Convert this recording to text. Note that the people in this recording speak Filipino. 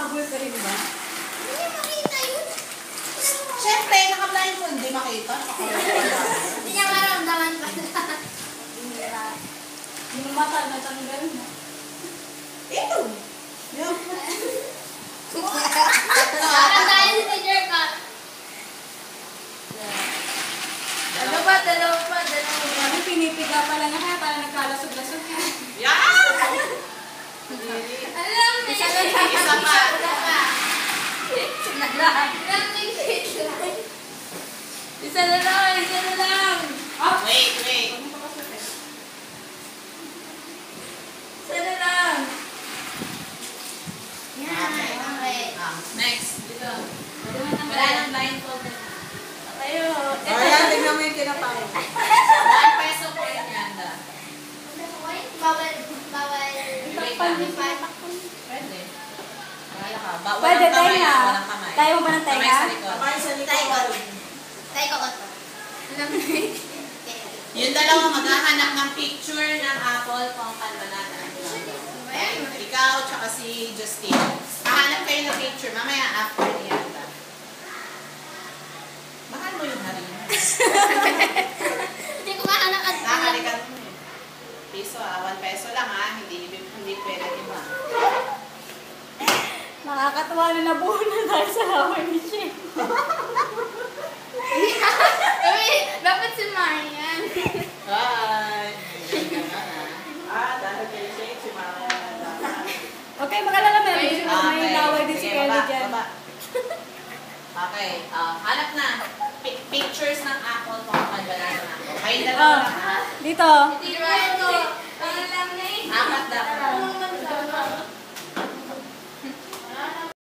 Nahabol ka rin ba? Hindi makita yun. Siyempre, naka-blind ko, hindi makita. Hindi niya maramdaman pa. Yung mata natanggal na. Ito. Parang dahil sa teacher ka. Ano ba? Dalawa pa. Ano, pinipiga pa lang kaya parang nagkalasog-lasog. Yeah! Alam mo, Isa pa. Isa na lang. Ah! Wait. Isa na lang. Okay. Next. Dito. Wala nang blindfold. Tayo. Ayan, tignan mo yung kinapay. 1 peso po yung yanda. Bawal. Pwede. Wala ka. Pwede, Walang kamay, tenga. walang kamay. Tayo mo ba ng tenga? Kamay sa likod. Kamay sa likod. Tayo ko ko. Alam mo. Yung dalawa maghahanap ng picture ng apple, pangkan, banana. Ikaw, tsaka si Justine. Hahanap kayo ng picture. Mamaya after ni Yanda. Mahal mo yung harin. Hindi ko mahanap at Nakalikan mo eh. Piso 1 peso lang hindi pwede iba. Nakakatawa na nabuo na tayo sa hawan ni Shin. Dapat si Marian. Hi! Dahil kayo siya si Mama. Okay, makalala may laway din si Kelly dyan. Okay, hanap na. Pictures ng apple, pangkan, banana. Kayo dalawa lang ha. Dito. Dito